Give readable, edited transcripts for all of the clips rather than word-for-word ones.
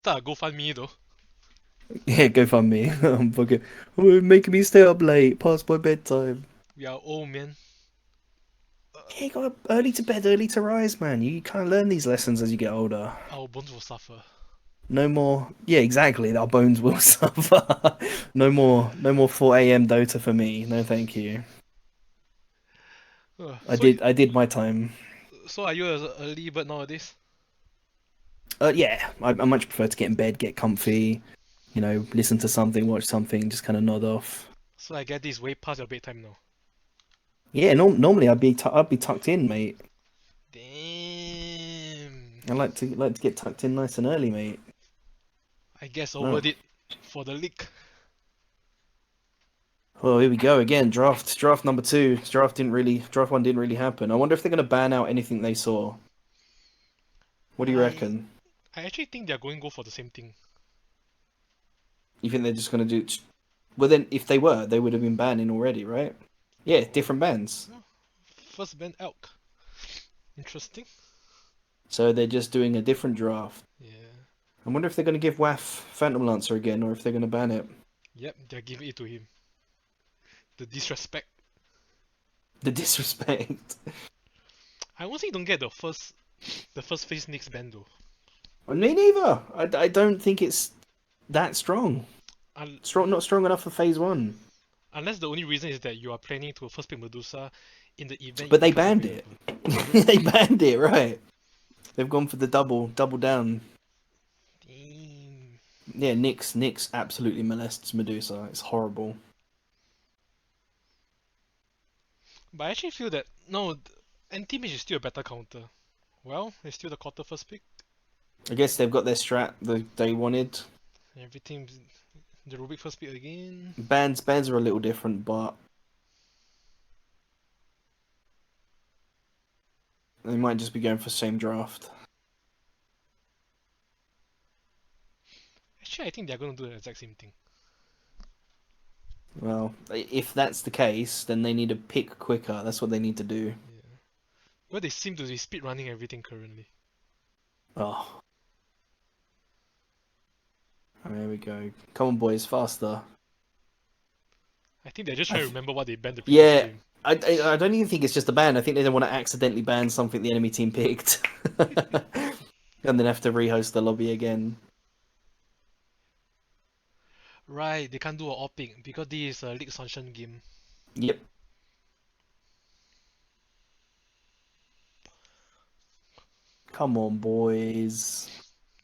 start a GoFundMe though. Yeah, go find me. I'm fucking making me stay up late past my bedtime. We are old, man. Yeah, you got early to bed, early to rise, man. You kind of learn these lessons as you get older. Our bones will suffer. No more. Yeah, exactly. Our bones will suffer. No more 4 a.m. Dota for me. No, thank you. Uh, I so, did. I did my time. so are you a early bird nowadays? Yeah, I much prefer to get in bed, get comfy. Listen to something, watch something, just kind of nod off. So I get this way past your bedtime now. Yeah, normally I'd be tucked in, mate. Damn. I like to get tucked in nice and early, mate. I guess over Oh, it for the leak. well, here we go again. Draft number two. Draft one didn't really happen. I wonder if they're gonna ban out anything they saw. What do you I reckon? I actually think they're going to go for the same thing. You think they're just gonna do? Well, then if they were, they would have been banning already, right? Yeah, different bans. Oh, first band elk. Interesting. So they're just doing a different draft. Yeah. I wonder if they're gonna give WAF Phantom Lancer again, or if they're gonna ban it. Yep, they're giving it to him. The disrespect. The disrespect. I honestly don't get the first phase next band though. Me neither. I don't think it's that strong. Un- Not strong enough for phase one. Unless the only reason is that you are planning to first pick Medusa in the event But it they becomes banned it. available. Oh, did they? They banned it, right? They've gone for the double down. Damn. Yeah, Nyx absolutely molests Medusa. It's horrible. But I actually feel that no, anti-mage is still a better counter. Well, it's still the quarter first pick. I guess they've got their strat that they wanted. Everything, the Rubik first pick again. Bands are a little different, but they might just be going for same draft. Actually, I think they're gonna do the exact same thing. Well, if that's the case, then they need to pick quicker. That's what they need to do. Yeah. Well, they seem to be speed running everything currently. Oh, there we go. Come on, boys, faster. I think they're just I trying to th- remember what they banned the previous yeah, game. I don't even think it's just a ban. I think they don't want to accidentally ban something the enemy team picked, and then have to rehost the lobby again. Right, they can't do a all pick because this is a League Sunshine game. Yep. Come on, boys.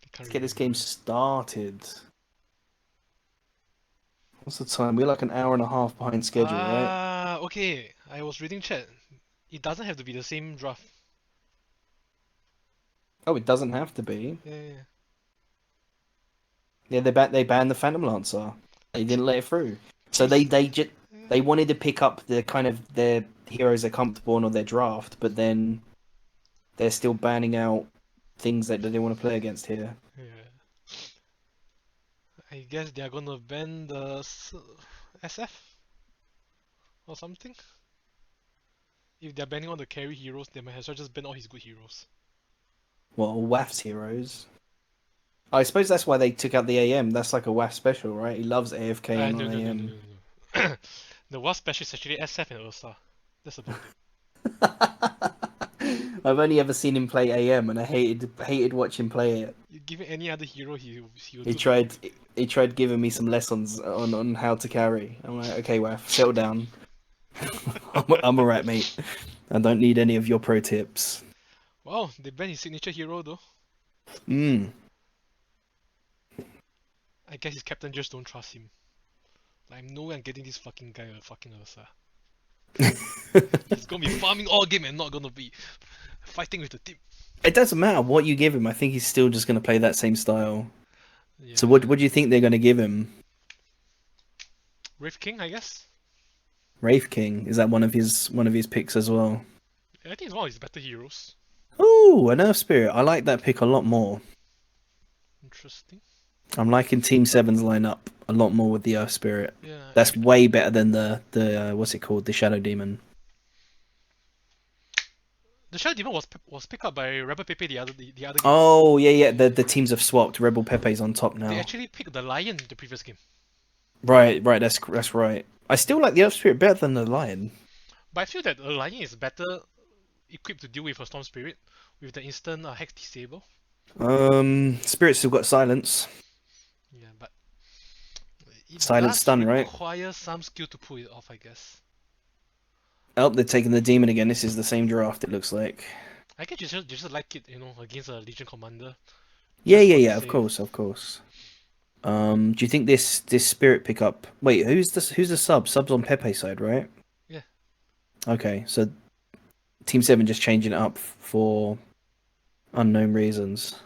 They can't Let's get really this do game it. started. What's the time? We're like an hour and a half behind schedule, right? Ah, okay. I was reading chat. It doesn't have to be the same draft. Oh, it doesn't have to be. Yeah, yeah, yeah. Yeah, they banned the Phantom Lancer. They didn't let it through. So It's, they wanted to pick up the kind of their heroes they're comfortable on or their draft, but then they're still banning out things that they want to play against here. yeah. I guess they are gonna ban the SF or something. If they're banning all the carry heroes, they might as well just ban all his good heroes. Well, WAF's heroes. I suppose that's why they took out the AM. That's like a WAF special, right? He loves AFK No, on no, no, no, AM. no, no. The worst special is actually SF and Ursa. That's about it. I've only ever seen him play AM, and I hated watching play it. You give him any other hero, he'll He do the work. tried he tried giving me some lessons on how to carry. I'm like, okay, WAF, settle down. I'm alright, mate. I don't need any of your pro tips. Wow, they banned his signature hero though. Mm. I guess his captain just don't trust him. Like, no way I'm getting this fucking guy a fucking Ursa. He's gonna be farming all game and not gonna be fighting with the team. It doesn't matter what you give him. I think he's still just going to play that same style. So Yeah. what do you think they're going to give him? Wraith King, I guess. Wraith King, is that one of his picks as well? Yeah, I think it's one of his better heroes. Oh, an Earth Spirit. I like that pick a lot more. Interesting. I'm liking Team Seven's lineup a lot more with the Earth Spirit. Yeah, That's way better than the what's it called, the Shadow Demon. The shadow demon was picked up by Rebel Pepe the other game. Oh yeah, yeah. The teams have swapped. Rebel Pepe's on top They now. actually picked the lion the previous game. Right, right. That's right. I still like the Earth Spirit better than the Lion. But I feel that the lion is better equipped to deal with a storm spirit with the instant hex disable. Spirit's still got silence. Yeah, but it Silent does stun, right? require some skill to pull it off, I guess. Oh, they're taking the demon again. This is the same draft. It looks like. I guess you just like it, against a Legion commander, Yeah, just yeah, for the yeah. Of save. course, of course. Do you think this spirit pickup? Wait, who's the sub? Sub's on Pepe's side, right? Yeah. Okay, so Team Seven just changing it up for unknown reasons.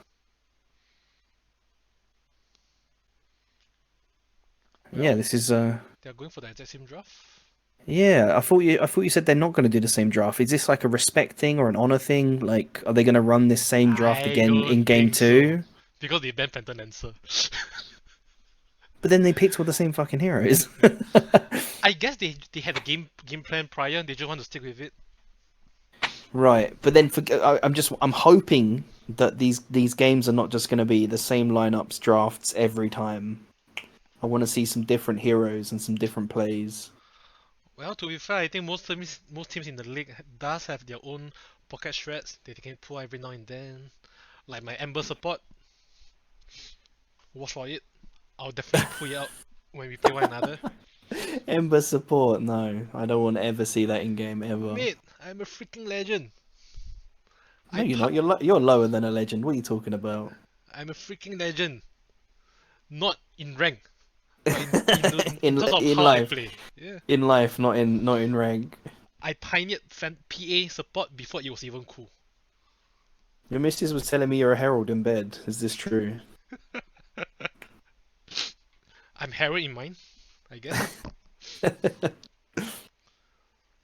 Yeah, Well, this is they're going for the exact same draft. yeah. I thought you said they're not going to do the same draft. Is this like a respect thing or an honor thing? Like, are they going to run this same draft I again don't in game think so. two? Because they banned Phantom Lancer. But then they picked all the same fucking heroes. I guess they had a game plan prior and they just want to stick with it. Right, but then I'm hoping that these games are not just going to be the same lineups drafts every time. I want to see some different heroes and some different plays. Well, to be fair, I think most teams in the league does have their own pocket shreds that they can pull every now and then. Like my Ember support, watch for it. I'll definitely pull it out when we play one another. Ember support, no, I don't want to ever see that in game ever. Mate, I'm a freaking legend. No, I you're pa- not. You're lower than a legend. What are you talking about? I'm a freaking legend. Not in rank, but in terms of In how I life, play. Yeah. not in rank. I pioneered PA support before it was even cool. Your missus was telling me you're a herald in bed. Is this true? I'm Harold in mine, I guess.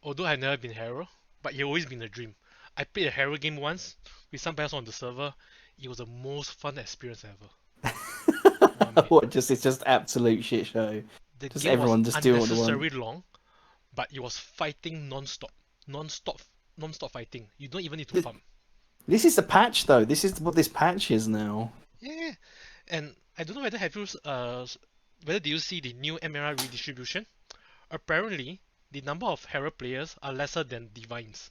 Although I've never been Harold, but it's always been a dream. I played a Harold game once with some players on the server. It was the most fun experience ever. Wow, mate. What? Just it's just absolute shit show. The Just game was everyone just doing what they want. unnecessarily long, but it was fighting non-stop. Non-stop, non-stop fighting. You don't even need to farm. This is the patch, though. This is what this patch is now. Yeah, and I don't know whether do you see the new MRI redistribution? Apparently, the number of Herald players are lesser than Divines.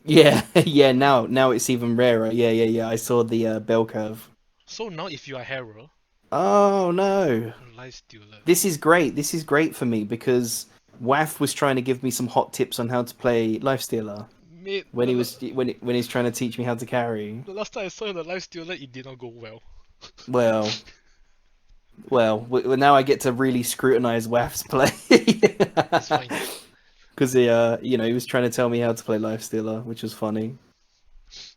Yeah, yeah. Now it's even rarer. Yeah, yeah, yeah. I saw the bell curve. So now, if you are Herald, Oh no, life stealer. this is great. This is great for me because Waff was trying to give me some hot tips on how to play Lifestealer Mate, when when he's trying to teach me how to carry. the last time I saw the life stealer, it did not go well. Well, now I get to really scrutinize Waff's play It's fine. because he was trying to tell me how to play Lifestealer, which was funny.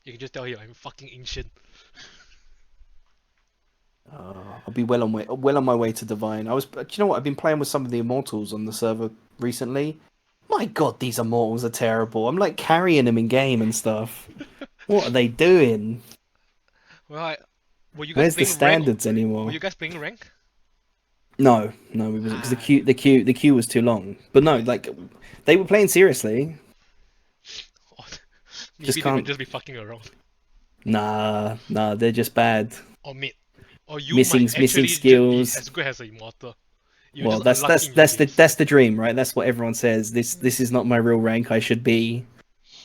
You can just tell him I'm fucking ancient. I'll be well on my way to Divine. Do you know what? I've been playing with some of the Immortals on the server recently. My God, these Immortals are terrible. I'm like carrying them in game and stuff. What are they doing? Well, were you guys Where's the playing rank? standards Were anymore? you guys playing rank? No, we wasn't because the Ah, queue was too long. But no, mate. like they were playing seriously. Just Maybe they might can't. just be fucking around. Nah, they're just bad. Or mate. Or you Missing might missing actually just be skills. as good as an immortal. You're Well, just that's unlucky that's in your that's the games. that's the dream, right? That's what everyone says. This is not my real rank. I should be.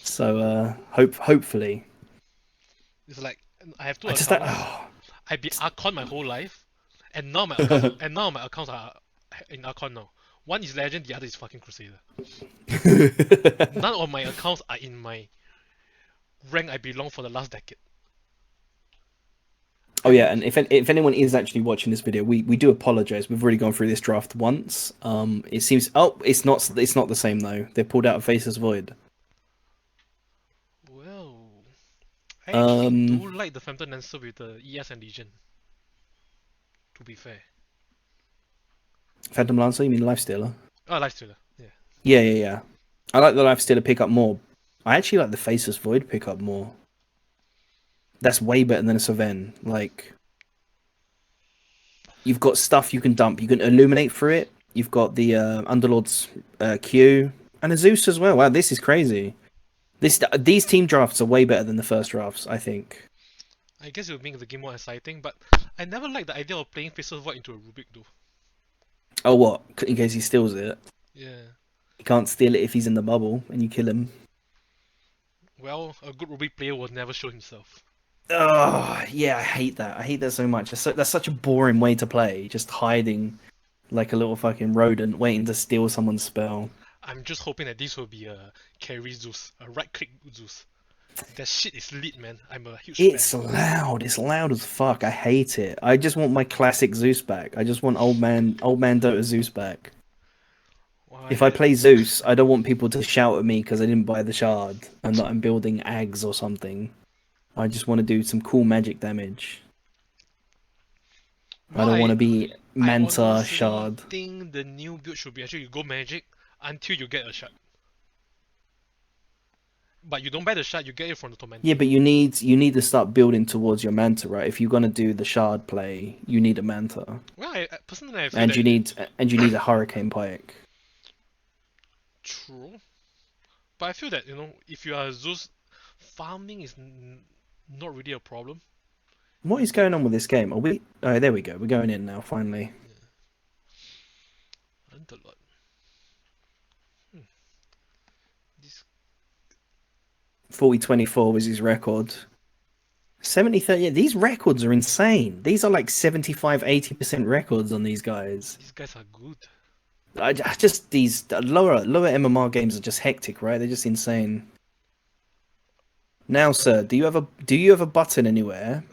So hopefully. It's like I have two I just accounts. I've been Archon my whole life, and now my accounts are in Archon now. One is Legend, the other is fucking Crusader. None of my accounts are in my rank I belong for the last decade. Oh And yeah, and if anyone is actually watching this video, we do apologize. We've already gone through this draft once. It seems it's not the same though. They pulled out of Faceless Void. well, I actually Um, do like the Phantom Lancer with the ES and Legion. To be fair, Phantom Lancer, you mean Lifestealer? oh, Lifestealer, yeah. Yeah, yeah, yeah. I like the Lifestealer pickup more. I actually like the Faceless Void pickup more. That's way better than a Sylvan. Like you've got stuff you can dump. You can illuminate through it. You've got the Underlord's Q and a Zeus as well. Wow, this is crazy. These team drafts are way better than the first drafts, I think. I guess it would make the game more exciting, but I never liked the idea of playing Faceless Void into a Rubik though. Oh, what? In case he steals it, Yeah. he can't steal it if he's in the bubble and you kill him. Well, a good Rubik player will never show himself. Oh, yeah, I hate that. I hate that so much. That's such a boring way to play, just hiding like a little fucking rodent waiting to steal someone's spell. I'm just hoping that this will be a carry Zeus, a right click Zeus. That shit is lit, man. I'm a huge fan. It's loud. It's loud as fuck. I hate it. I just want my classic Zeus back. I just want old man Dota Zeus back. Well, If I play Zeus, I don't want people to shout at me because I didn't buy the shard and that I'm building Ags or something. I just want to do some cool magic damage. I well, don't want to be I Manta honestly shard. think the new build should be actually you go magic until you get a shard. But you don't buy the shard, you get it from the torment. Yeah, but you need to start building towards your Manta, right? If you're gonna do the shard play, you need a Manta, Well, personally I feel and that you need a Hurricane Pike. true. But I feel that, if you are Zeus, farming is not really a problem. What is going on with this game? Are we? Oh, there we go. We're going in now. Finally, Learned a lot. This 40-24 was his record. 70-30. Yeah, these records are insane. These are like 75-80% records on these guys. these guys are good. I just these lower MMR games are just hectic, right? They're just insane. Now, sir, do you have a button anywhere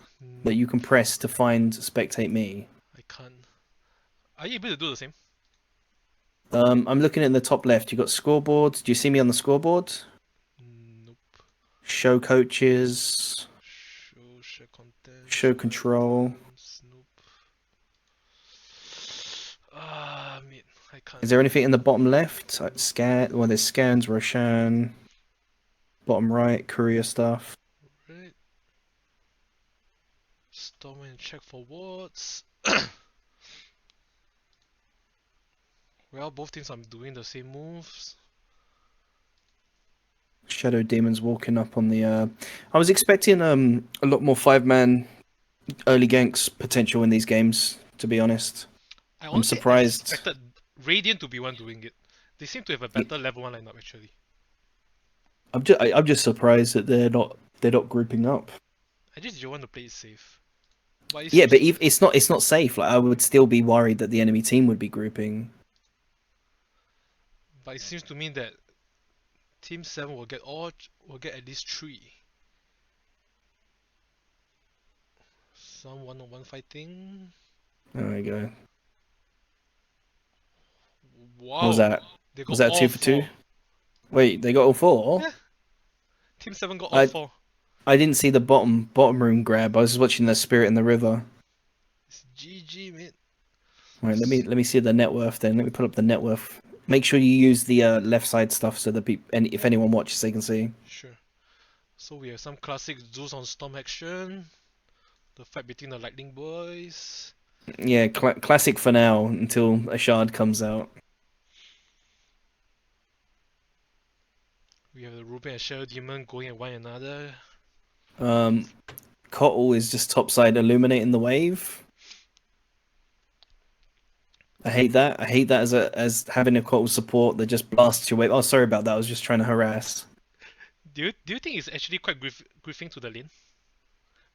that you can press to find spectate me? I can't. Are you able to do the same? I'm looking at the top left. You got scoreboard. Do you see me on the scoreboard? Nope. Show coaches. Share content. Show control. Nope. Ah, man, I can't. Is there anything in the bottom left? Like scan. Well, there's scans, Roshan. Bottom right, courier stuff. Right. Storm and check for wards. Well, both teams are doing the same moves. Shadow Demons walking up on the. I was expecting a lot more 5-man early ganks potential in these games. To be honest, I I'm honestly surprised. expected Radiant to be one doing it. They seem to have a better level 1 lineup actually. I'm just surprised that they're not grouping up. I just don't want to play it safe. But Yeah, but it's not safe. Like I would still be worried that the enemy team would be grouping. But it seems to me that Team 7 will get at least 3. Some one-on-one fighting. There we go. Wow. What was that? They got Was that all 2 for 2? 4. Wait, they got all 4? Yeah. Team 7 got all 4. I didn't see the bottom room grab. I was just watching the Spirit in the River. It's GG, man. Right, let me see the net worth then. Let me put up the net worth. Make sure you use the left side stuff so that if anyone watches, they can see. Sure. So we have some classic Zeus on Storm action. The fight between the Lightning Boys. Yeah, classic for now until a shard comes out. We have the Ruben and Shadow Demon going at one another. Kotl is just topside illuminating the wave. I hate that. I hate that as having a Kotl support that just blasts your wave. Oh, sorry about that. I was just trying to harass. Do you think it's actually quite griefing to the lane?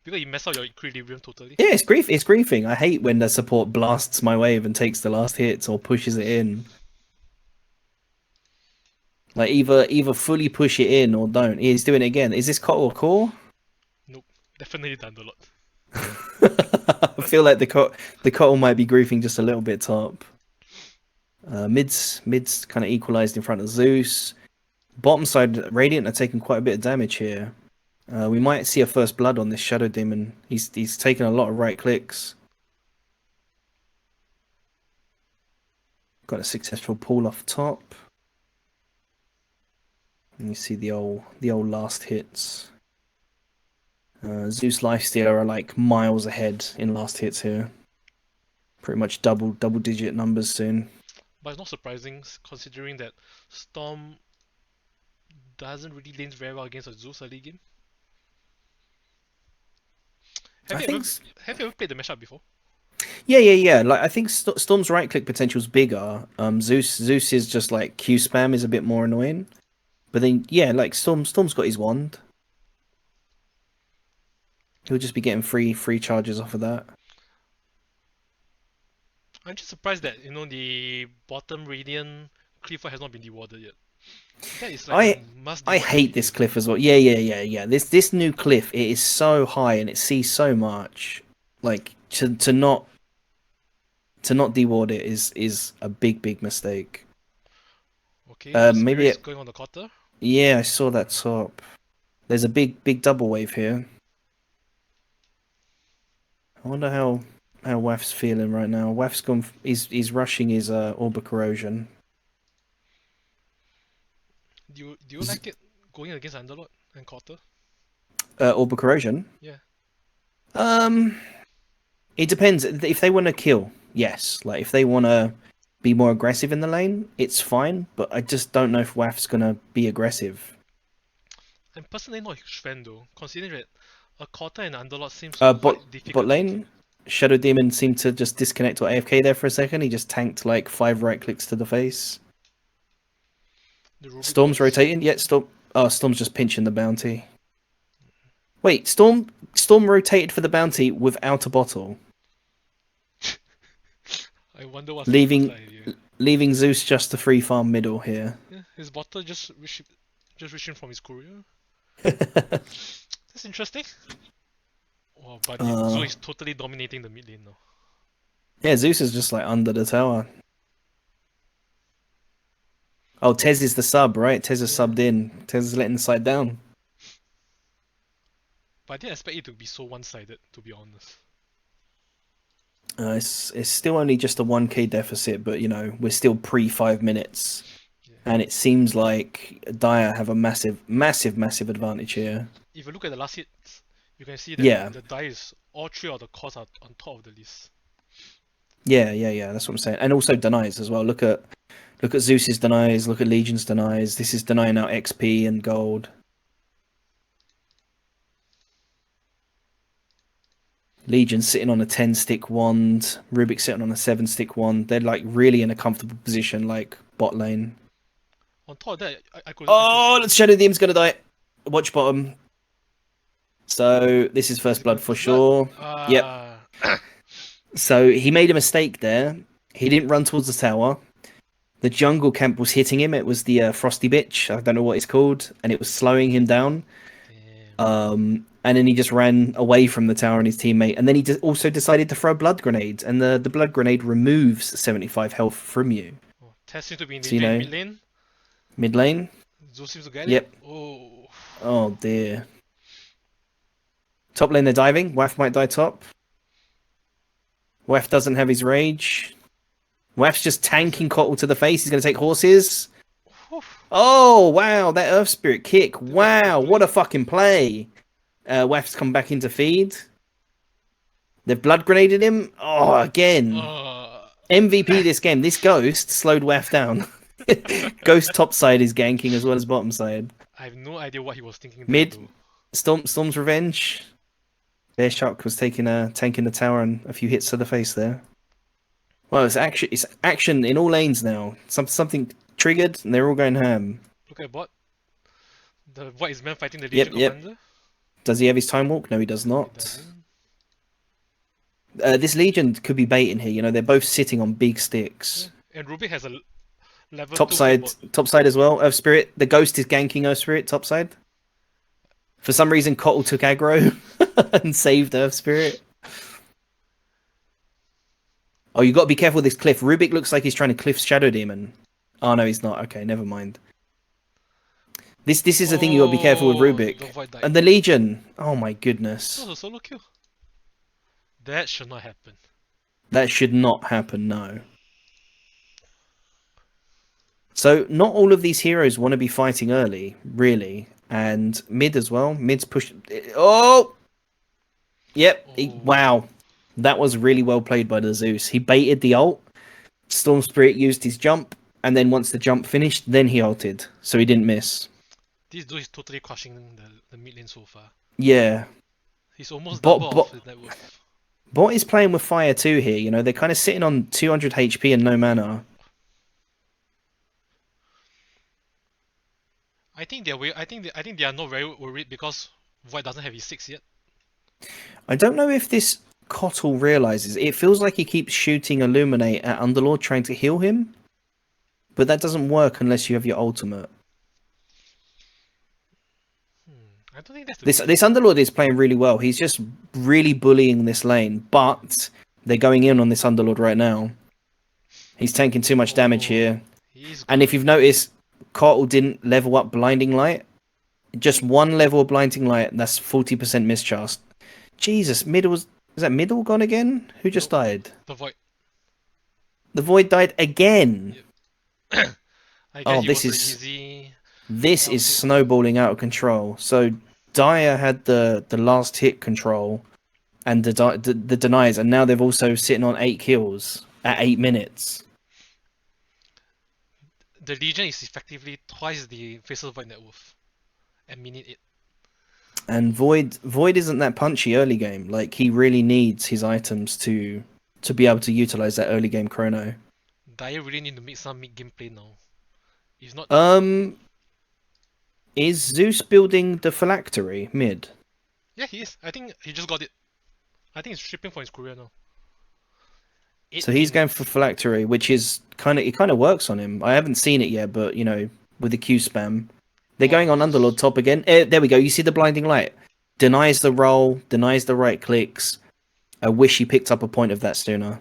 Because you mess up your equilibrium totally. Yeah, it's griefing. I hate when the support blasts my wave and takes the last hits or pushes it in. Like either fully push it in or don't. He's doing it again. Is this Kotl core? Nope. Definitely done a lot. I feel like the Kotl might be griefing just a little bit top. Mid's kind of equalized in front of Zeus. Bottom side, Radiant are taking quite a bit of damage here. We might see a first blood on this Shadow Demon. He's taken a lot of right clicks. Got a successful pull off top. And you see the old last hits. Zeus Lifestealer are like miles ahead in last hits here. Pretty much double digit numbers soon. But it's not surprising considering that Storm doesn't really lane very well against a Zeus early game. I Have you think, ever have you ever played the matchup before? yeah. Like I think Storm's right click potential is bigger. Zeus is just like Q spam is a bit more annoying. But then yeah, like Storm's got his wand. He'll just be getting free charges off of that. I'm just surprised that the bottom Radiant Clifford has not been dewarded yet. That is like a I must I deward every hate game. this cliff as well. Yeah. This new cliff, it is so high and it sees so much. Like to not deward it is a big mistake. Okay, the Maybe Spirit's it, going on the quarter. yeah, I saw that top. There's a big double wave here. I wonder how Waf's feeling right now. Waf's gone. He's rushing his Orb Corrosion. Do you like it going against Underlord and quarter? Orb Corrosion. Yeah. Um, it depends. If they want to kill, yes. Like if they want to be more aggressive in the lane, it's fine. But I just don't know if Waf's gonna be aggressive. I'm personally not a huge fan though, considering that a quarter and Underlord seems Bot quite difficult to lane. Shadow Demon seemed to just disconnect or AFK there for a second. He just tanked like 5 right clicks to the face. the Rubik Storm's was. rotating. Yeah, Storm's just pinching the bounty. Wait, Storm rotated for the bounty without a bottle, I wonder what's the leaving first idea. leaving Zeus just to free farm middle here. Yeah, his bottle just reaching from his courier. That's interesting. Oh, but Zoo is totally dominating the mid lane now. Yeah, Zeus is just like under the tower. Oh, Tez is the sub, right? Tez is subbed in. Tez is letting the side down. But I didn't expect it to be so one-sided, to be honest. It's still only just a 1k deficit, but we're still pre 5 minutes. Yeah. And it seems like Dire have a massive advantage here. If you look at the last hits, you can see that the dice, all 3 of the cores are on top of the list. Yeah. That's what I'm saying. And also denies as well. Look at Zeus's denies. Look at Legion's denies. This is denying out XP and gold. Legion sitting on a 10-stick wand. Rubik sitting on a 7-stick wand. They're like really in a comfortable position, like bot lane. On top of that, I could. Oh, Shadow Demon's gonna die. Watch bottom. So this is first blood for sure. Yep. So he made a mistake there. He didn't run towards the tower. The jungle camp was hitting him. It was the Frosty Bitch. I don't know what it's called, and it was slowing him down. Damn. And then he just ran away from the tower and his teammate. And then he also decided to throw a blood grenade, and the blood grenade removes 75 health from you. Oh, Tess seems to be in So, danger in mid lane. Mid lane. Zeus seems to get Yep. it. Oh. Oh dear. Top lane they're diving. Waf might die top. Waf doesn't have his rage. Waf's just tanking Kotl to the face. He's going to take horses. Oh, wow. That Earth Spirit kick. Wow. What a fucking play. Waf's come back into feed. They've blood grenaded him. Oh, again. MVP this game. This Ghost slowed Waf down. Ghost top side is ganking as well as bottom side. I have no idea what he was thinking. Mid. Storm's revenge. Bear Shark was taking a tank in the tower and a few hits to the face there. Well, it's action in all lanes now. Something triggered and they're all going ham. Look at bot. The what is man fighting the Legion Commander? Does he have his time walk? No, he does not. This Legion could be baiting here. They're both sitting on big sticks. Yeah. And Rubik has a level top side as well. Earth Spirit. The Ghost is ganking Earth Spirit top side. For some reason, Kotl took aggro and saved Earth Spirit. Oh, you got to be careful with this cliff. Rubik looks like he's trying to cliff Shadow Demon. Oh no, he's not. Okay, never mind. This is the thing you got to be careful with Rubik. And the Legion. Oh my goodness. That was a solo kill. That should not happen. That should not happen. No. So not all of these heroes want to be fighting early, really. And mid as well. Mid's push. Oh! Yep. Wow. That was really well played by the Zeus. He baited the ult. Storm Spirit used his jump. And then once the jump finished, then he ulted. So he didn't miss. This dude is totally crushing the mid lane so far. Yeah. He's almost Bot, double of bot, his net worth. Bot is playing with fire too here. You know, they're kind of sitting on 200 HP and no mana. I think I think they are not very worried because Void doesn't have his 6 yet. I don't know if this Kotl realizes. It feels like he keeps shooting Illuminate at Underlord trying to heal him. But that doesn't work unless you have your ultimate. I don't think that's the This case. this Underlord is playing really well. He's just really bullying this lane. But they're going in on this Underlord right now. He's taking too much damage here. He's And if you've noticed, Kotl didn't level up Blinding Light. Just one level of Blinding Light, that's 40% mischast. Jesus, Is that Middle gone again? Who just died? the Void. The Void died again. Yep. I guess Oh, it this was is easy. this is snowballing out of control. So Dyer had the last hit control and the denies, and now they've also sitting on 8 kills at 8 minutes. The Legion is effectively twice the Faceless Void net worth at minute 8. And Void isn't that punchy early game. Like, he really needs his items to be able to utilize that early game chrono. Dyer really need to make some mid game play now. If not, Is Zeus building the phylactery mid? yeah, he is. I think he just got it. I think he's shipping for his career now. So he's going for phylactery, which is kind of works on him. I haven't seen it yet, but you know, with the Q spam, they're going on Underlord top again. There we go. You see the blinding light. Denies the roll, denies the right clicks. I wish he picked up a point of that sooner.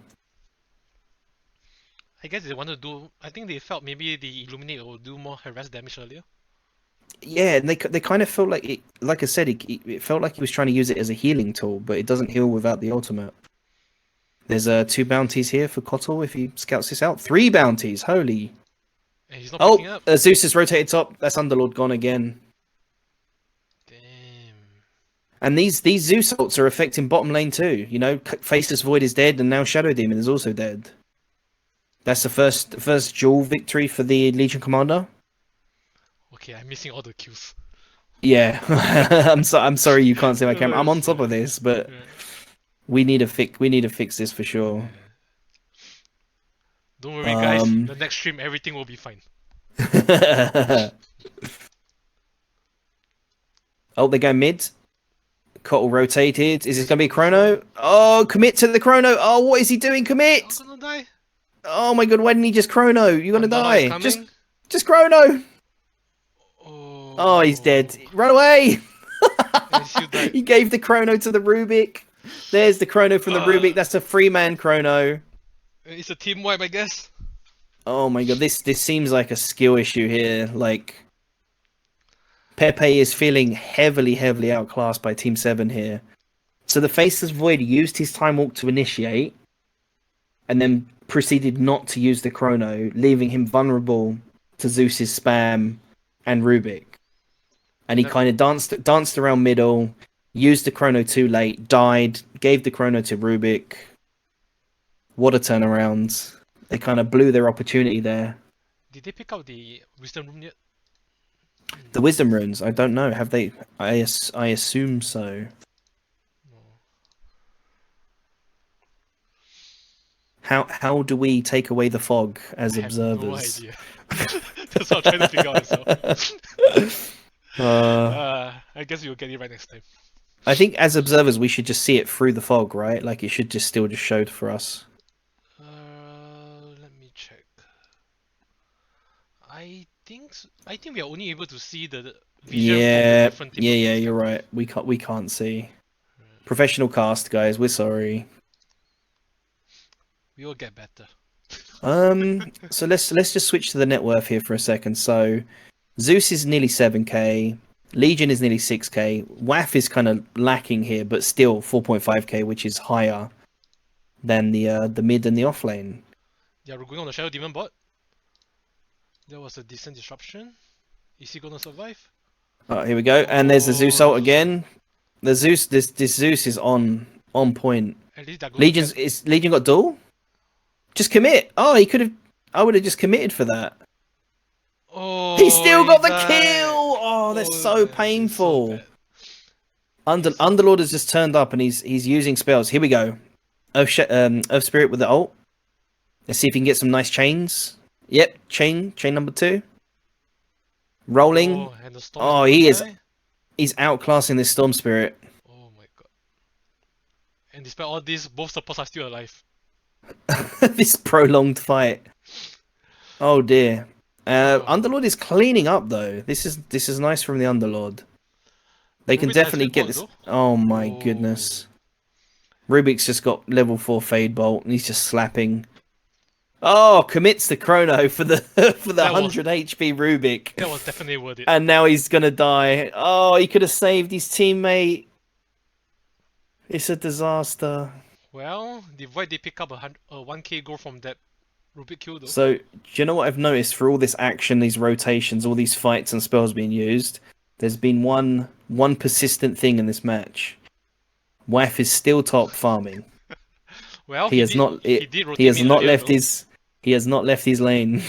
I guess they wanted to do. I think they felt maybe the Illuminate will do more harass damage earlier. Yeah, and they kind of felt like it. Like I said, it felt like he was trying to use it as a healing tool, but it doesn't heal without the ultimate. There's 2 bounties here for Kotl if he scouts this out. 3 bounties, holy. And he's not picking up. Zeus is rotated top. That's Underlord gone again. Damn. And these Zeus ults are affecting bottom lane too. You know, Faceless Void is dead, and now Shadow Demon is also dead. That's the first duel victory for the Legion Commander. Okay, I'm missing all the kills. Yeah, I'm sorry you can't see my camera. I'm on top of this, but we need to fix this for sure. Don't worry, guys. The next stream, everything will be fine. Oh, they go mid. Kotl rotated. Is this going to be a chrono? Oh, commit to the chrono. Oh, what is he doing? Commit. I'm gonna die. Oh my god, why didn't he just chrono? You're going to die. Just chrono. Oh, he's dead. Run away. He gave the chrono to the Rubik. There's the chrono from the Rubik. That's a 3-man chrono. It's a team wipe, I guess. Oh my god, this seems like a skill issue here. Like, Pepe is feeling heavily outclassed by Team 7 here. So the Faceless Void used his Time Walk to initiate, and then proceeded not to use the chrono, leaving him vulnerable to Zeus's spam and Rubik. And he kind of danced around middle, used the chrono too late, died, gave the chrono to Rubik. What a turnaround. They kind of blew their opportunity there. Did they pick out the Wisdom Rune yet? The Wisdom Runes, I don't know. Have they? I assume so. No. How do we take away the fog as observers? I have no idea. That's what I'm trying to figure out myself. I guess you'll get it right next time. I think as observers we should just see it through the fog, right? Like it should just still just show for us. Let me check. I think we are only able to see the vision from the different yeah, you're right. We can't see. Professional cast, guys. We're sorry. We will get better. So let's just switch to the net worth here for a second. So Zeus is nearly 7k, Legion is nearly 6k, WAF is kind of lacking here, but still 4.5k, which is higher than the mid and the off lane. Yeah, we're going on the Shadow Demon bot. There was a decent disruption. Is he gonna survive? Oh, here we go. And there's the Zeus ult again. The Zeus, this Zeus is on point. At least Legion got duel? Just commit. Oh, he could have. I would have just committed for that. Oh, he still got the kill. Oh, that's Oh so man, it's so painful. bad. It's so Underlord has just turned up and he's using spells. Here we go. Earth Spirit with the ult. Let's see if he can get some nice chains. Yep, chain number 2. Rolling. Oh, and the storm is Oh, gonna he's die. outclassing this Storm Spirit. Oh my god. And despite all this, both supports are still alive. This prolonged fight. Oh dear. Oh. Underlord is cleaning up though. This is nice from the Underlord. They can Ruby doesn't have definitely split get boards this. though. Oh my Oh. goodness. Rubik's just got level 4 Fade Bolt and he's just slapping. Oh, commits the chrono for the for the That was 100 HP Rubik. that was definitely worth it. And now he's gonna die. Oh, he could have saved his teammate. It's a disaster. Well, the Void they pick up a 1k gold from that Rubik kill though. So, do you know what I've noticed for all this action, these rotations, all these fights and spells being used? There's been one persistent thing in this match. Waff is still top farming. Well, He has not he it, did he rotate has me not earlier left though. his lane.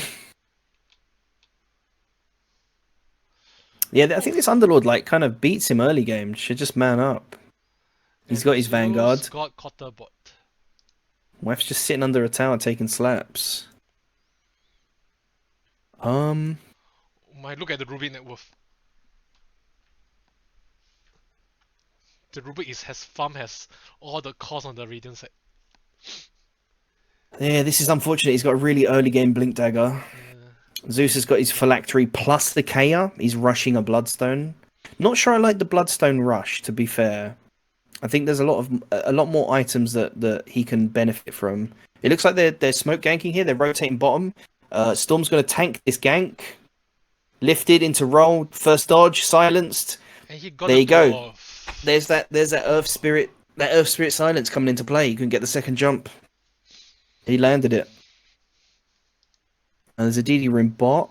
Yeah, I think this Underlord like kind of beats him early game. Should just man up. He's And got his Zeus Vanguard. got Cotterbot. Waff's just sitting under a tower taking slaps. Oh my, look at the Rubik net worth. The Rubik has all the cores on the Radiant side. Yeah, this is unfortunate. He's got a really early game Blink Dagger. Zeus has got his phylactery plus the Kea. He's rushing a Bloodstone. Not sure I like the Bloodstone rush, to be fair. I think there's a lot more items that he can benefit from. It looks like they're smoke ganking here. They're rotating bottom. Storm's going to tank this gank. Lifted into roll. First dodge. Silenced. And he got There the you go. dwarf. There's that Earth Spirit. That Earth Spirit silence coming into play. You can get the second jump. He landed it. And there's a DD room bot.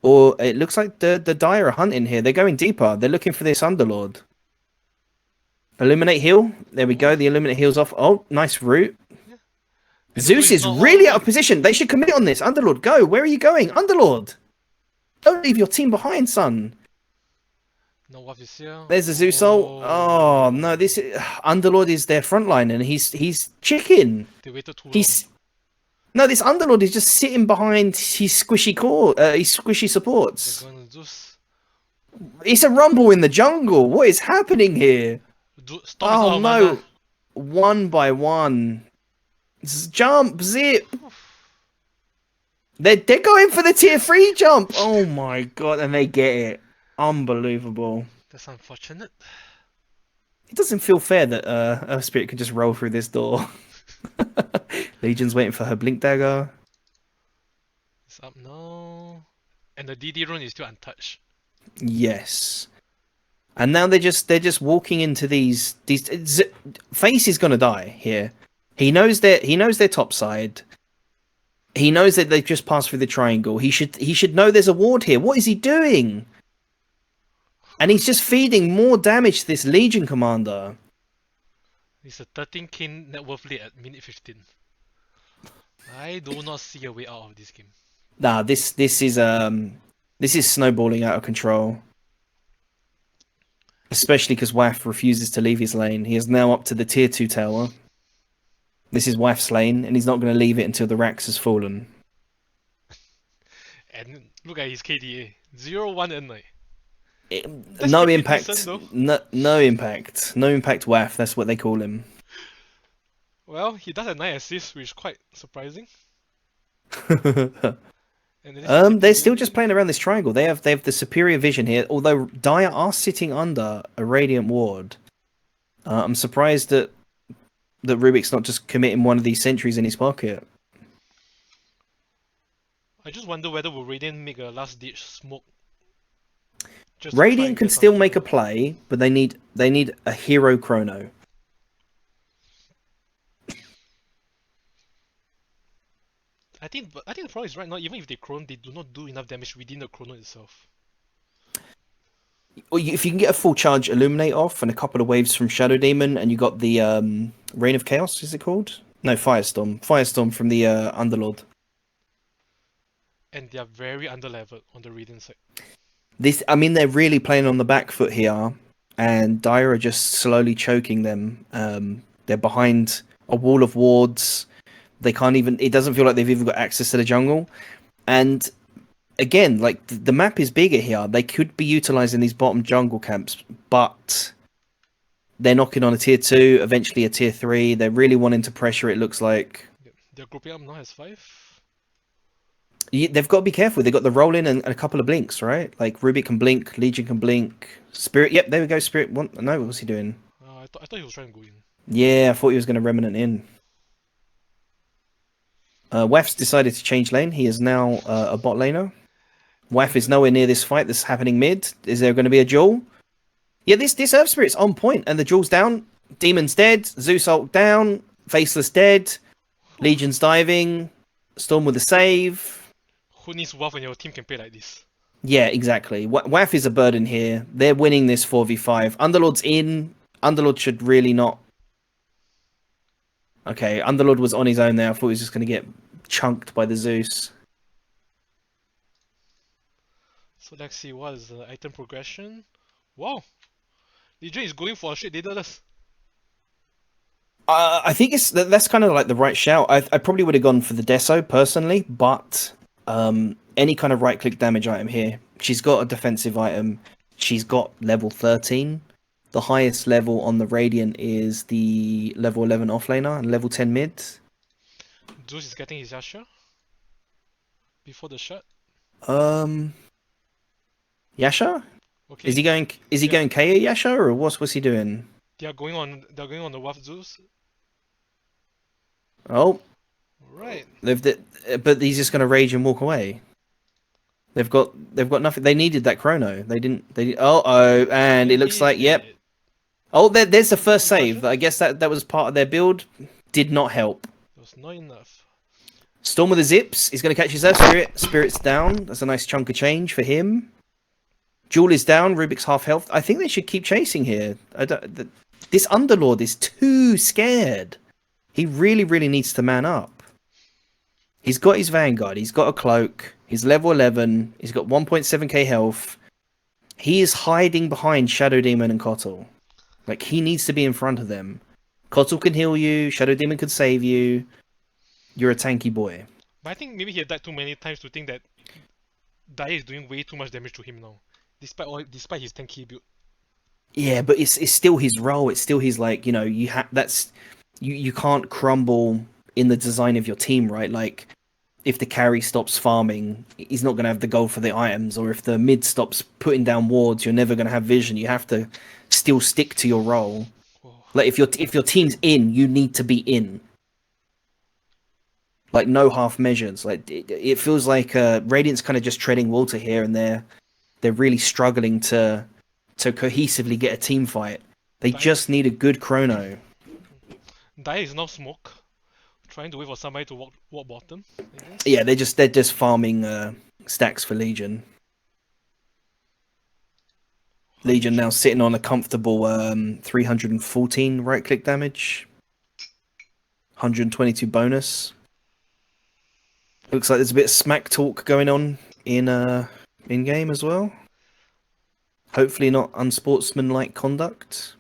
Or it looks like the Dire are hunting here. They're going deeper. They're looking for this Underlord. Illuminate heal. There we go. The Illuminate heal's off. Oh, nice route. And Zeus is really out of position. They should commit on this. Underlord, go. Where are you going? Underlord. Don't leave your team behind, son. No, what is here? There's a Zeus ult. Oh, no. This is, Underlord is their frontline and he's chicken. They waited too long. No, this Underlord is just sitting behind his squishy core, his squishy supports. They're going to Zeus. It's a rumble in the jungle. What is happening here? Storm Oh is no! mana. One by one. Jump, zip. They're going for the tier 3 jump. Oh my god, and they get it. Unbelievable. That's unfortunate. It doesn't feel fair that Earth Spirit can just roll through this door. Legion's waiting for her Blink Dagger. It's up now. And the DD rune is still untouched. Yes. And now they're just walking into these. Face is gonna die here. He knows their top side. He knows that they've just passed through the triangle. He should know there's a ward here. What is he doing? And he's just feeding more damage to this Legion commander. It's a 13k net worth lead at minute 15. I do not see a way out of this game. Nah, this is snowballing out of control. Especially because Waff refuses to leave his lane. He is now up to the tier 2 tower. This is Waff's lane, and he's not going to leave it until the Rax has fallen. And look at his KDA. 0-1 and 9. No pretty impact. decent, No impact. No impact Waff, that's what they call him. Well, he does have 9 assists, which is quite surprising. They're still just playing around this triangle. They have the superior vision here, although Dire are sitting under a Radiant Ward. I'm surprised that Rubik's not just committing one of these sentries in his pocket. I just wonder whether will Radiant make a last ditch smoke. Radiant can still make a play, but they need a hero chrono. I think the problem is right now, even if they chrono, they do not do enough damage within the chrono itself. Well, if you can get a full charge Illuminate off and a couple of waves from Shadow Demon, and you got the Reign of Chaos, is it called? No, Firestorm from the Underlord. And they are very underleveled on the Radiant side. This, I mean, they're really playing on the back foot here, and Dire are just slowly choking them. They're behind a wall of wards. They can't even. It doesn't feel like they've even got access to the jungle. And again, like the map is bigger here. They could be utilizing these bottom jungle camps, but they're knocking on a tier 2, eventually a tier 3. They're really wanting to pressure. It looks like Yep. Their grouping up now has 5. they've got to be careful. They've got the roll in and a couple of blinks, right? Like Rubik can blink, Legion can blink, Spirit. Yep, there we go. Spirit. No, what was he doing? I thought he was trying to go in. Yeah, I thought he was going to remnant in. Waf's decided to change lane. He is now a bot laner. Waf is nowhere near this fight that's happening mid. Is there going to be a duel? Yeah, this Earth Spirit's on point, and the duel's down. Demon's dead. Zeus ult down. Faceless dead. Legion's diving. Storm with a save. Who needs Wolf when your team can play like this? Yeah, exactly. Waf is a burden here. They're winning this 4v5. Underlord's in. Underlord should really not... Okay, Underlord was on his own there. I thought he was just going to get chunked by the Zeus. So let's see what is the item progression. Wow! Legion is going for a straight daedalus. I think that's kind of like the right shout. I probably would have gone for the Deso personally, but any kind of right-click damage item here. She's got a defensive item. She's got level 13. The highest level on the Radiant is the level 11 offlaner and level 10 mid. Zeus is getting his Yasha before the shot. Yasha? Okay. Is he going KO Yasha or what's he doing? They're going on the Wolf Zeus. Oh, Right. but he's just going to rage and walk away. They've got nothing. They needed that chrono. And it looks like yep. Oh, there's the first save. I guess that was part of their build. Did not help. It was not enough. Storm with the zips. He's going to catch his Earth Spirit. Spirit's down. That's a nice chunk of change for him. Jewel is down. Rubik's half health. I think they should keep chasing here. This Underlord is too scared. He really, really needs to man up. He's got his Vanguard. He's got a cloak. He's level 11. He's got 1.7k health. He is hiding behind Shadow Demon and Kotl. Like, he needs to be in front of them. Kotl can heal you. Shadow Demon could save you. You're a tanky boy. But I think maybe he had died too many times to think that Dai is doing way too much damage to him now. Despite his tanky build. Yeah, but it's still his role. It's still his, like, you know, you can't crumble in the design of your team, right? Like, if the carry stops farming, he's not going to have the gold for the items, or if the mid stops putting down wards, you're never going to have vision. You have to still stick to your role. Oh. Like, if your team's in, you need to be in. Like, no half measures. Like, it feels like Radiant's kind of just treading water here, and they're really struggling to cohesively get a team fight. They just need a good chrono. Dai is now smoke, trying to wait for somebody to walk bottom. Yeah, they're just farming stacks for Legion. Legion now sitting on a comfortable 314 right click damage, 122 bonus. Looks like there's a bit of smack talk going on in game as well. Hopefully not unsportsmanlike conduct.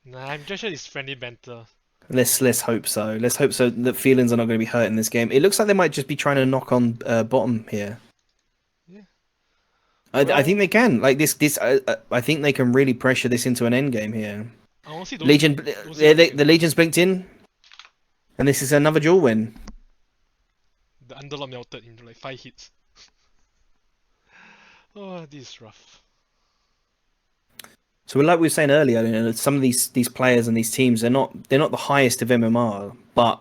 Nah, I'm just sure it's friendly banter. Let's hope so. Let's hope so that feelings are not going to be hurt in this game. It looks like they might just be trying to knock on bottom here. Yeah. I think they can. Like this. I think they can really pressure this into an end game here. Honestly, Legion. The Legion's blinked in, and this is another duel win. The Underlord melted into like 5 hits. Oh, this is rough. So like we were saying earlier, you know, some of these players and these teams, they're not the highest of MMR, but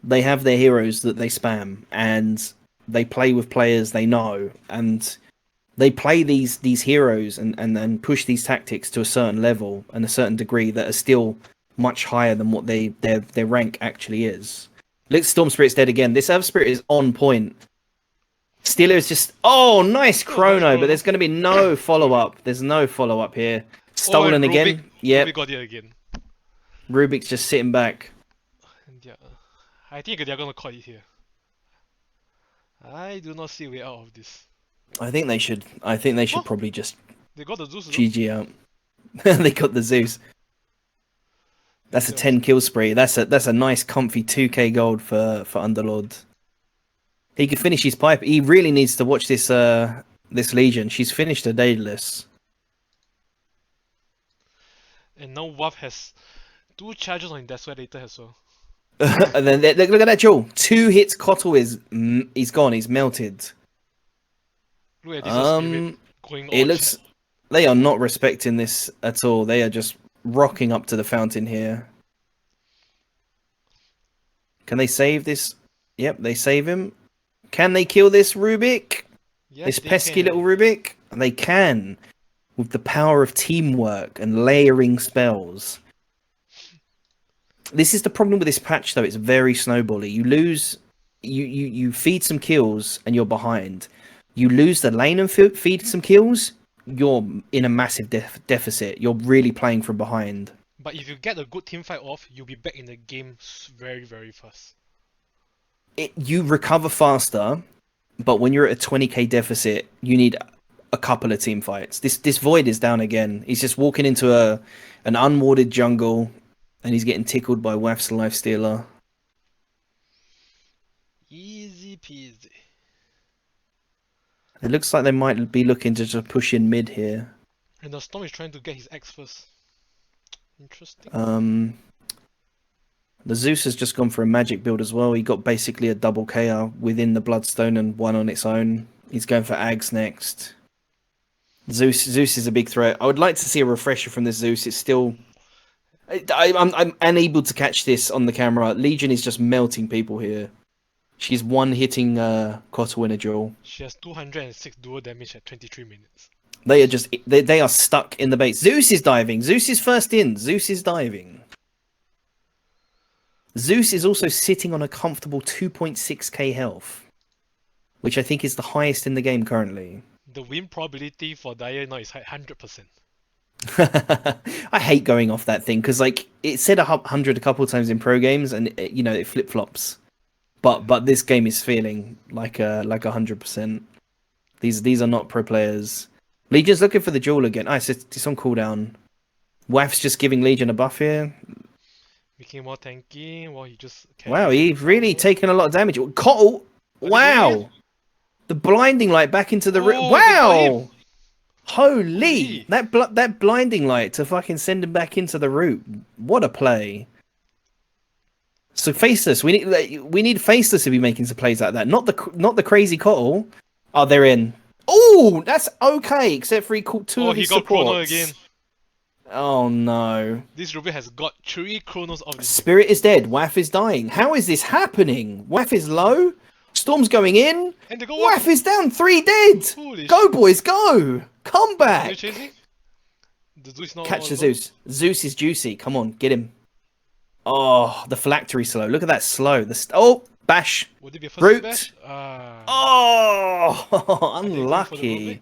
they have their heroes that they spam, and they play with players they know, and they play these heroes and push these tactics to a certain level and a certain degree that are still much higher than what their rank actually is. Look, Storm Spirit's dead again. This Earth Spirit is on point. Steeler is just... Oh, nice chrono, but there's going to be no follow-up. There's no follow-up here. Stolen again. Yeah. Rubik got it again. Rubik's just sitting back. And yeah, I think they're going to call it here. I do not see a way out of this. I think they should. I think they should Oh, probably just they got the Zeus though. GG out. They got the Zeus. Yes, That's a that was 10 kill spree. That's a nice comfy 2k gold for Underlord. He could finish his pipe. He really needs to watch this Legion. She's finished her daedalus. And now Waff has 2 charges on Desolator as well. And then look at that duel. 2 hits. Kotl he's gone. He's melted. Look at this spirit going It on. looks they are not respecting this at all. They are just rocking up to the fountain here. Can they save this? Yep, they save him. Can they kill this Rubik? Yes, This they pesky can. little Rubik? They can. With the power of teamwork and layering spells. This is the problem with this patch, though. It's very snowbally. You lose... You feed some kills and you're behind. You lose the lane and feed some kills, you're in a massive deficit. You're really playing from behind. But if you get a good team fight off, you'll be back in the game very, very fast. You recover faster, but when you're at a 20k deficit, you need a couple of team fights. This Void is down again. He's just walking into an unwarded jungle, and he's getting tickled by Waff's Lifestealer. Easy peasy. It looks like they might be looking to just push in mid here. And the Storm is trying to get his X first. Interesting. The Zeus has just gone for a magic build as well. He got basically a double KO within the Bloodstone and one on its own. He's going for Ags next. Zeus is a big threat. I would like to see a refresher from this Zeus. It's still... I'm unable to catch this on the camera. Legion is just melting people here. She's one-hitting Kotl in a duel. She has 206 dual damage at 23 minutes. They are just... They are stuck in the base. Zeus is diving. Zeus is first in. Zeus is diving. Zeus is also sitting on a comfortable 2.6k health, which I think is the highest in the game currently. The win probability for Dire now is 100%. I hate going off that thing because, like, it said 100 a couple of times in pro games, and it flip flops. But this game is feeling like 100%. These are not pro players. Legion's looking for the duel again. It's on cooldown. Waff's just giving Legion a buff here. Making more tanky while he just... Wow, he's really taken a lot of damage. Kotl! Wow! The blinding light back into the room. Wow! Holy! That blinding light to fucking send him back into the root. What a play! So Faceless, we need Faceless to be making some plays like that. Not the crazy Kotl. Oh, they're in. Oh, that's okay, except for he caught two of his supports. Oh, he got Chrono again. Oh no. This Ruby has got 3 Chronos of this. Spirit is dead. Waff is dying. How is this happening? Waff is low. Storm's going in. And they go Waff is down. 3 dead. Holy go, boys, go. Come back. Are you chasing? The Zeus not Catch the Zeus. Zeus is juicy. Come on, get him. Oh, the phylactery slow. Look at that slow. Oh, bash. Would it be a first Root. bash? Oh, unlucky.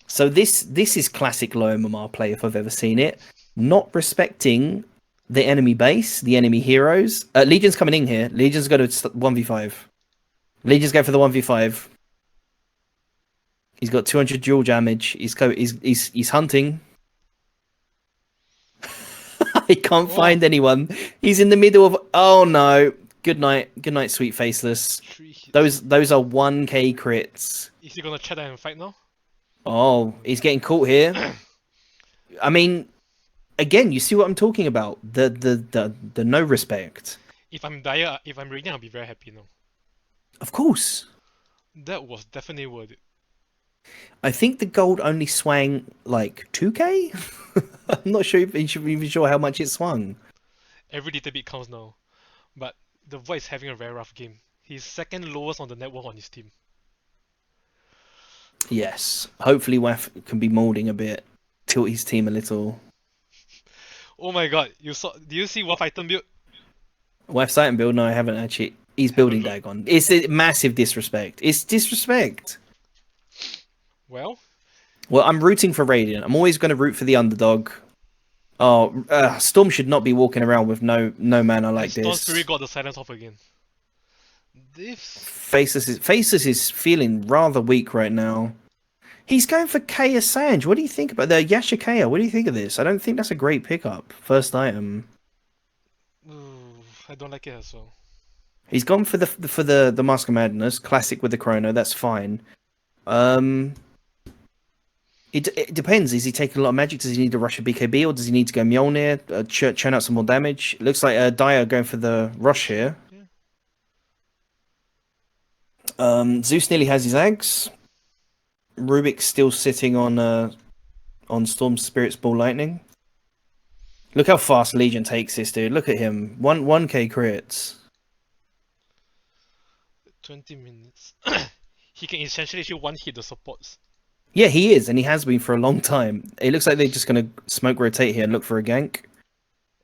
So this is classic low MMR play if I've ever seen it. Not respecting the enemy base, the enemy heroes. Legion's coming in here. Legion's got to 1v5. Legion's go for the 1v5. He's got 200 dual damage. He's hunting. He can't find anyone. He's in the middle of... Oh no. Good night, sweet Faceless. Those are 1k crits. Is he gonna chat and fight now? Oh, he's getting caught here. I mean, again, you see what I'm talking about? The no respect. If I'm Dire, if I'm Radiant, I'll be very happy now. Of course. That was definitely worth it. I think the gold only swang like 2k. I'm not sure even sure how much it swung. Every little bit counts now. But the Void is having a very rough game. He's second lowest on the network on his team. Yes. Hopefully Waff can be moulding a bit. Tilt his team a little. Oh my god, do you see Waff item build? Waff's item build? No, I haven't actually. He's building Dagon. It's a massive disrespect. It's disrespect. Well, I'm rooting for Radiant. I'm always going to root for the underdog. Oh, Storm should not be walking around with no mana like this. Storm Spirit got the silence off again. This. Faceless is feeling rather weak right now. He's going for Kaya Sanj. What do you think about the Yashikaya? What do you think of this? I don't think that's a great pickup. First item. Ooh, I don't like it as well. He's gone for the Mask of Madness, classic with the Chrono. That's fine. Um, it depends. Is he taking a lot of magic? Does he need to rush a BKB, or does he need to go Mjolnir, churn out some more damage? It looks like Dyer going for the rush here. Yeah. Zeus nearly has his eggs. Rubik's still sitting on Storm Spirit's Ball Lightning. Look how fast Legion takes this, dude. Look at him. 1k crits. 20 minutes. He can essentially one hit the supports. Yeah, he is, and he has been for a long time. It looks like they're just going to smoke rotate here and look for a gank.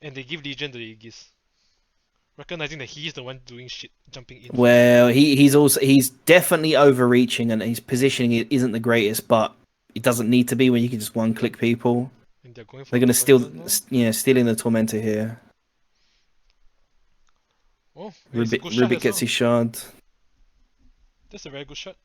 And they give Legion the Aegis. Recognizing that he's the one doing shit, jumping in. Well, he's definitely overreaching, and his positioning isn't the greatest, but it doesn't need to be when you can just one-click people. And they're going for They're going to stealing the Tormentor here. Oh, Rubik gets his shard. That's a very good shot.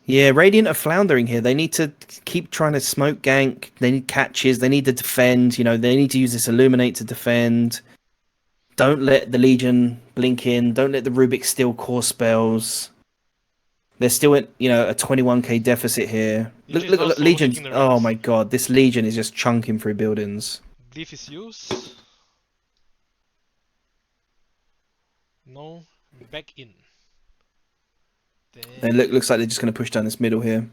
Yeah, Radiant are floundering here. They need to keep trying to smoke gank. They need catches. They need to defend. You know, they need to use this Illuminate to defend. Don't let the Legion blink in. Don't let the Rubik steal core spells. They're still at, a 21k deficit here. Look, Legion. Oh my god, this Legion is just chunking through buildings. Glyph is used. No, back in. Then it looks like they're just going to push down this middle here.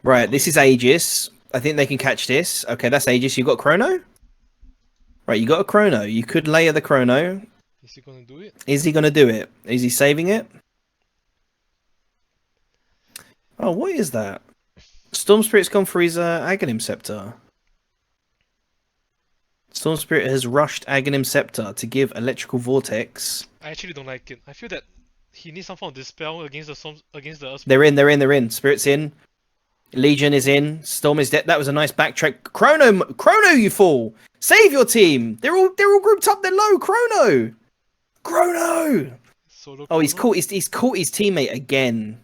Right, this is Aegis. I think they can catch this. Okay, that's Aegis. You got Chrono? Right, you got a Chrono. You could layer the Chrono. Is he going to do it? Is he going to do it? Is he saving it? Oh, what is that? Storm Spirit's gone for his Aghanim Scepter. Storm Spirit has rushed Aghanim Scepter to give Electrical Vortex. I actually don't like it. I feel that he needs some form of dispel against the storm, against the. They're in. Spirit's in. Legion is in. Storm is dead. That was a nice backtrack. Chrono, you fool! Save your team. They're all grouped up. They're low. Chrono. Solo Oh, he's caught his teammate again.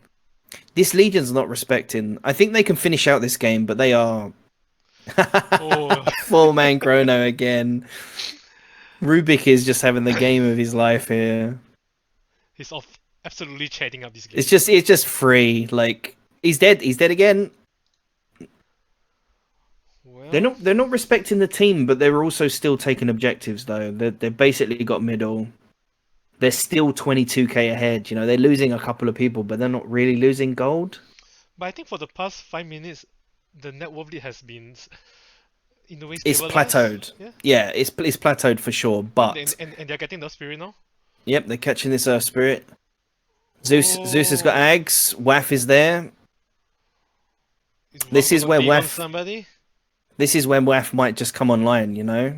This Legion's not respecting. I think they can finish out this game, but they are. Oh. 4-man Chrono again. Rubik is just having the game of his life here. He's absolutely chatting up this game. It's just free. Like he's dead. He's dead again. Well, They're not respecting the team, but they're also still taking objectives though. They've basically got middle. They're still 22k ahead. You know, they're losing a couple of people, but they're not really losing gold. But I think for the past 5 minutes, the net worth lead has been, in a way, It's stabilized. plateaued. Yeah, it's plateaued for sure. But and they're getting the spirit now. Yep, they're catching this spirit. Zeus has got Ags. Waff is there. This is where Waff. This is when Waff might just come online. You know,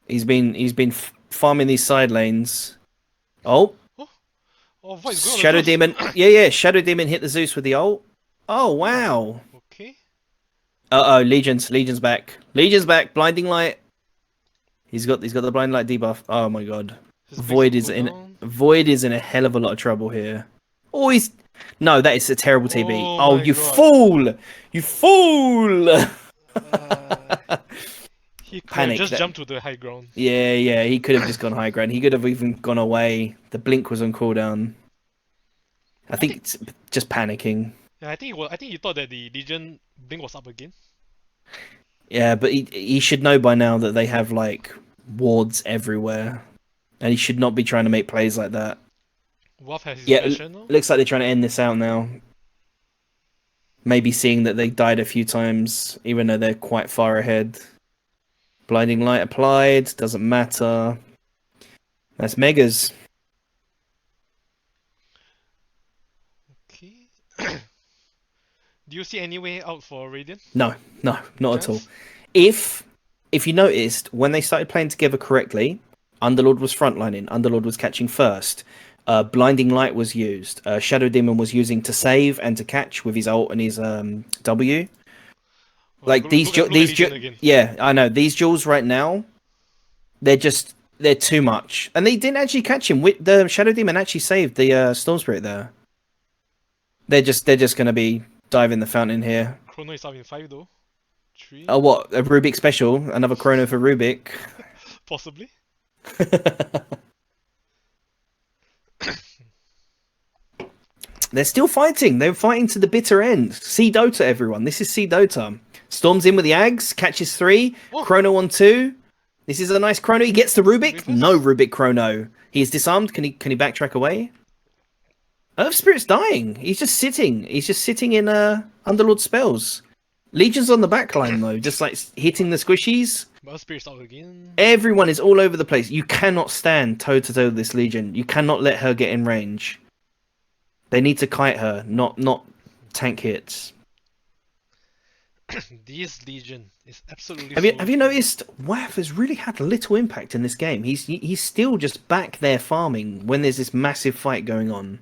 he's been farming these side lanes. Oh, what is going Shadow Demon. Yeah. Shadow Demon hit the Zeus with the ult. Oh wow. Okay. Legion's back. Legion's back. Blinding light. He's got the blinding light debuff. Oh my god. Void is in a hell of a lot of trouble here. Oh, no, that is a terrible TB. Oh, you fool! You fool! He could have just jumped to the high ground. Yeah, he could have just gone high ground. He could have even gone away. The blink was on cooldown. I think it's just panicking. Yeah, I think he thought that the Legion blink was up again. Yeah, but he should know by now that they have like wards everywhere, and he should not be trying to make plays like that. Waff has his special now? Looks like they're trying to end this out now. Maybe seeing that they died a few times, even though they're quite far ahead. Blinding light applied, doesn't matter. That's Megas. Okay. Do you see any way out for Radiant? No, not at all. If you noticed, when they started playing together correctly, Underlord was frontlining, Underlord was catching first. Blinding light was used. Shadow Demon was using to save and to catch with his ult and his W. Like these, yeah, I know these duels right now. They're just They're too much, and they didn't actually catch him. The Shadow Demon actually saved the Storm Spirit there. They're just gonna be diving the fountain here. Chrono is up in 5 though. 3, Oh, what a Rubik special! Another Chrono for Rubik. possibly. They're still fighting. They're fighting to the bitter end. See Dota, everyone. This is See Dota. Storms in with the Ags, catches 3. Oh. Chrono on 2. This is a nice Chrono. He gets the Rubik. Reverse? No Rubik Chrono. He is disarmed. Can he backtrack away? Earth Spirit's dying. He's just sitting. He's just sitting in Underlord spells. Legion's on the backline though, just like hitting the squishies. But Spirit's out again. Everyone is all over the place. You cannot stand toe to toe with this Legion. You cannot let her get in range. They need to kite her, not tank hits. This Legion is absolutely. Have you noticed WAF has really had little impact in this game? He's still just back there farming when there's this massive fight going on.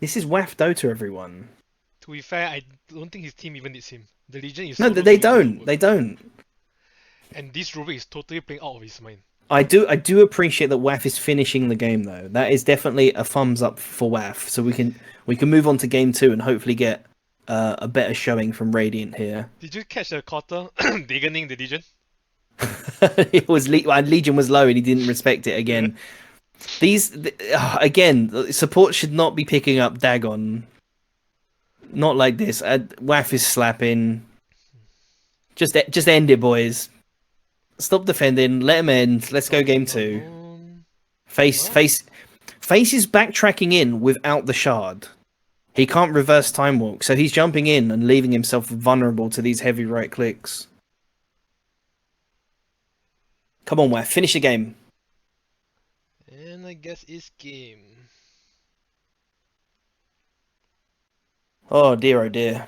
This is WAF Dota, everyone. To be fair, I don't think his team even needs him. The Legion is No, solo they doing don't. all the They work. don't. And this Rubik is totally playing out of his mind. I do appreciate that WAF is finishing the game though. That is definitely a thumbs up for WAF. So we can move on to game 2 and hopefully get a better showing from Radiant here. Did you catch the quarter digging the Legion? It was Legion was low and he didn't respect it again. Again, support should not be picking up Dagon. Not like this. WAF is slapping. Just end it, boys. Stop defending. Let him end. Let's go game 2. Face is backtracking in without the shard. He can't reverse time walk, so he's jumping in and leaving himself vulnerable to these heavy right clicks. Come on, WAF, finish the game. And I guess it's game. Oh dear, oh dear.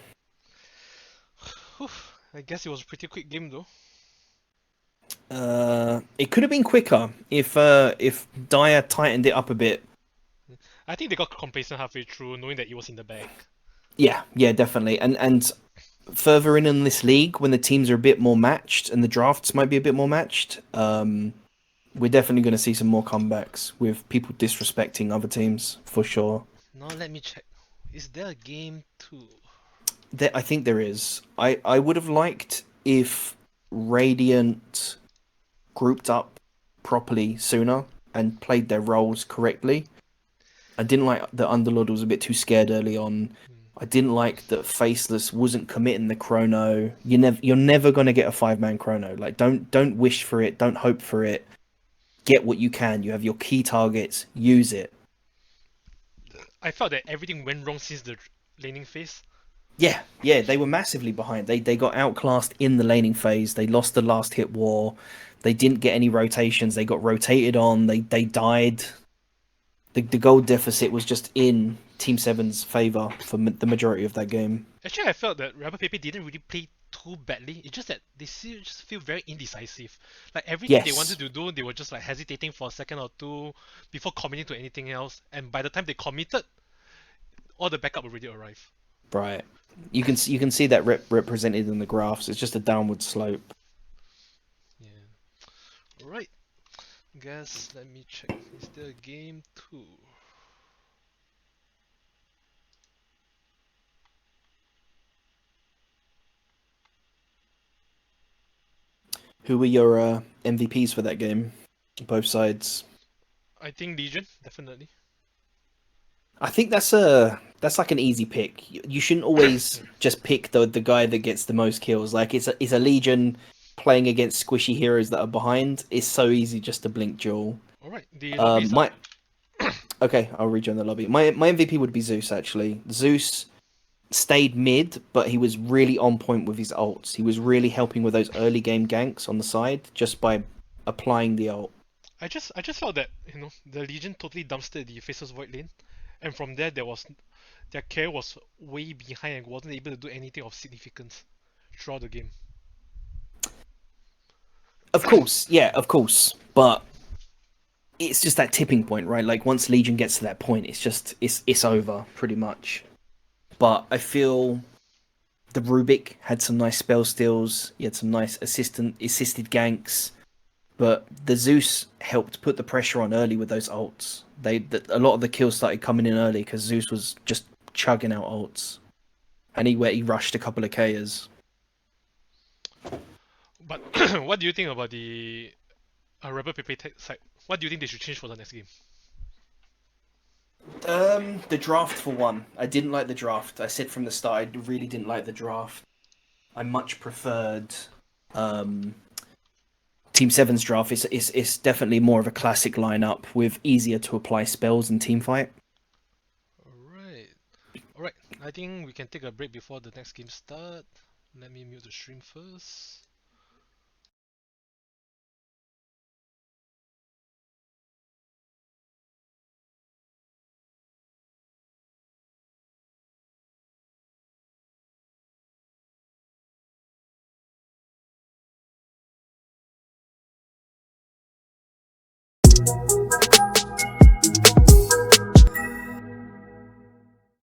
Whew, I guess it was a pretty quick game though. It could have been quicker if Dyer tightened it up a bit. I think they got complacent halfway through, knowing that it was in the bag. Yeah, definitely. And further in this league, when the teams are a bit more matched and the drafts might be a bit more matched, we're definitely going to see some more comebacks with people disrespecting other teams for sure. Now let me check. Is there a game 2? I think there is. I would have liked if Radiant grouped up properly sooner and played their roles correctly. I didn't like that Underlord was a bit too scared early on. I didn't like that Faceless wasn't committing the chrono. You're never gonna get a 5-man chrono. Like don't wish for it. Don't hope for it. Get what you can. You have your key targets. Use it. I felt that everything went wrong since the laning phase. Yeah, they were massively behind. They got outclassed in the laning phase. They lost the last hit war. They didn't get any rotations. They got rotated on. They died. The gold deficit was just in Team 7's favour for the majority of that game. Actually, I felt that Pepe didn't really play too badly. It's just that they just feel very indecisive. Like everything they Yes. wanted to do, they were just like hesitating for a second or two before committing to anything else. And by the time they committed, all the backup already arrived. Right. You can see that represented in the graphs. It's just a downward slope. Yeah. Alright. Guess let me check. Is there a game 2? Who were your MVPs for that game? Both sides. I think Legion, definitely. I think that's like an easy pick. You shouldn't always just pick the guy that gets the most kills. Like it's a Legion playing against squishy heroes that are behind. It's so easy just to blink duel. Alright, the lobby's up. Okay, I'll rejoin the lobby. My MVP would be Zeus actually. Zeus stayed mid, but he was really on point with his ults. He was really helping with those early game ganks on the side just by applying the ult. I just felt that, you know, the Legion totally dumpstered the Faceless Void lane. And from there, their carry was way behind and wasn't able to do anything of significance throughout the game. Of course, yeah, of course. But it's just that tipping point, right? Like once Legion gets to that point, it's over pretty much. But I feel the Rubik had some nice spell steals. He had some nice assisted ganks. But the Zeus helped put the pressure on early with those ults. A lot of the kills started coming in early because Zeus was just chugging out ults, and he rushed a couple of KOs. But what do you think about the Rebel Pepe side? What do you think they should change for the next game? The draft for one. I didn't like the draft. I said from the start I really didn't like the draft. I much preferred um, Team Seven's draft. It's definitely more of a classic lineup with easier to apply spells and team fight. Alright. Alright. I think we can take a break before the next game start. Let me mute the stream first.